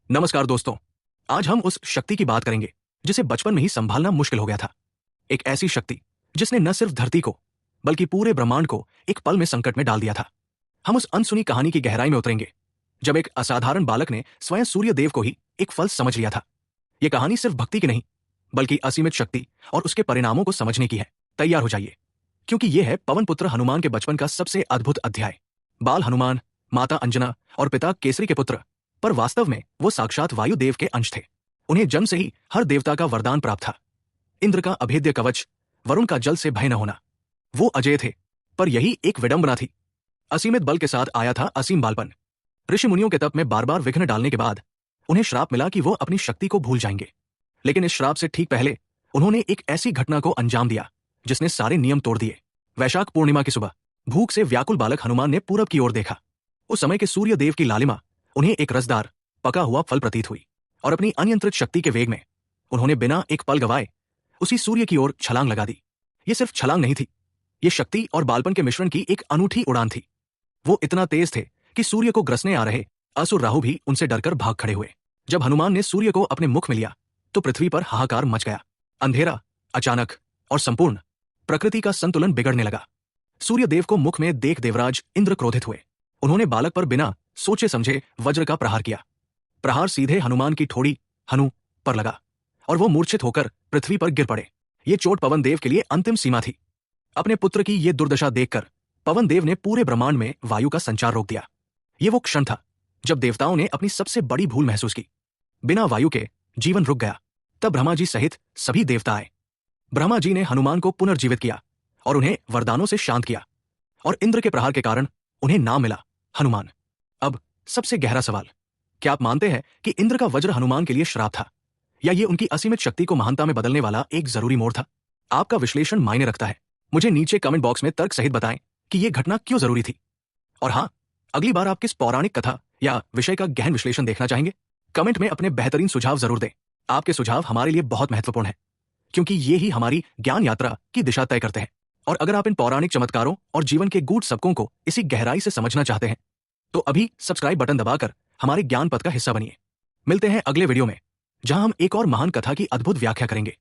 नमस्कार दोस्तों। आज हम उस शक्ति की बात करेंगे जिसे बचपन में ही संभालना मुश्किल हो गया था। एक ऐसी शक्ति जिसने न सिर्फ धरती को बल्कि पूरे ब्रह्मांड को एक पल में संकट में डाल दिया था। हम उस अनसुनी कहानी की गहराई में उतरेंगे जब एक असाधारण बालक ने स्वयं सूर्य देव को ही एक फल समझ लिया था। यह कहानी सिर्फ भक्ति की नहीं बल्कि असीमित शक्ति और उसके परिणामों को समझने की है। तैयार हो जाइए, क्योंकि यह है पवन पुत्र हनुमान के बचपन का सबसे अद्भुत अध्याय। बाल हनुमान माता अंजना और पिता केसरी के पुत्र, पर वास्तव में वो साक्षात वायुदेव के अंश थे। उन्हें जन्म से ही हर देवता का वरदान प्राप्त था। इंद्र का अभेद्य कवच, वरुण का जल से भय न होना। वो अजय थे, पर यही एक विडंबना थी। असीमित बल के साथ आया था असीम बालपन। ऋषि मुनियों के तप में बार बार विघ्न डालने के बाद उन्हें श्राप मिला कि वो अपनी शक्ति को भूल जाएंगे। लेकिन इस श्राप से ठीक पहले उन्होंने एक ऐसी घटना को अंजाम दिया जिसने सारे नियम तोड़ दिए। वैशाख पूर्णिमा की सुबह भूख से व्याकुल बालक हनुमान ने पूरब की ओर देखा। उस समय के सूर्य देव की लालिमा उन्हें एक रसदार पका हुआ फल प्रतीत हुई, और अपनी अनियंत्रित शक्ति के वेग में उन्होंने बिना एक पल गवाए उसी सूर्य की ओर छलांग लगा दी। ये सिर्फ छलांग नहीं थी, ये शक्ति और बालपन के मिश्रण की एक अनूठी उड़ान थी। वो इतना तेज थे कि सूर्य को ग्रसने आ रहे असुर राहु भी उनसे डरकर भाग खड़े हुए। जब हनुमान ने सूर्य को अपने मुख में लिया तो पृथ्वी पर हाहाकार मच गया। अंधेरा, अचानक और संपूर्ण प्रकृति का संतुलन बिगड़ने लगा। सूर्य देव को मुख में देख देवराज इंद्र क्रोधित हुए। उन्होंने बालक पर बिना सोचे समझे वज्र का प्रहार किया। प्रहार सीधे हनुमान की ठोड़ी हनु पर लगा और वो मूर्छित होकर पृथ्वी पर गिर पड़े। ये चोट पवन देव के लिए अंतिम सीमा थी। अपने पुत्र की ये दुर्दशा देखकर पवन देव ने पूरे ब्रह्मांड में वायु का संचार रोक दिया। ये वो क्षण था जब देवताओं ने अपनी सबसे बड़ी भूल महसूस की। बिना वायु के जीवन रुक गया। तब ब्रह्मा जी सहित सभी देवता आए। ब्रह्मा जी ने हनुमान को पुनर्जीवित किया और उन्हें वरदानों से शांत किया, और इंद्र के प्रहार के कारण उन्हें नाम मिला हनुमान। अब सबसे गहरा सवाल, क्या आप मानते हैं कि इंद्र का वज्र हनुमान के लिए श्राप था, या ये उनकी असीमित शक्ति को महानता में बदलने वाला एक जरूरी मोड़ था? आपका विश्लेषण मायने रखता है। मुझे नीचे कमेंट बॉक्स में तर्क सहित बताएं कि यह घटना क्यों जरूरी थी। और हाँ, अगली बार आप किस पौराणिक कथा या विषय का गहन विश्लेषण देखना चाहेंगे? कमेंट में अपने बेहतरीन सुझाव जरूर दें। आपके सुझाव हमारे लिए बहुत महत्वपूर्ण है, क्योंकि ये ही हमारी ज्ञान यात्रा की दिशा तय करते हैं। और अगर आप इन पौराणिक चमत्कारों और जीवन के गूढ़ सबकों को इसी गहराई से समझना चाहते हैं तो अभी सब्सक्राइब बटन दबाकर हमारे ज्ञान पथ का हिस्सा बनिए। मिलते हैं अगले वीडियो में, जहां हम एक और महान कथा की अद्भुत व्याख्या करेंगे।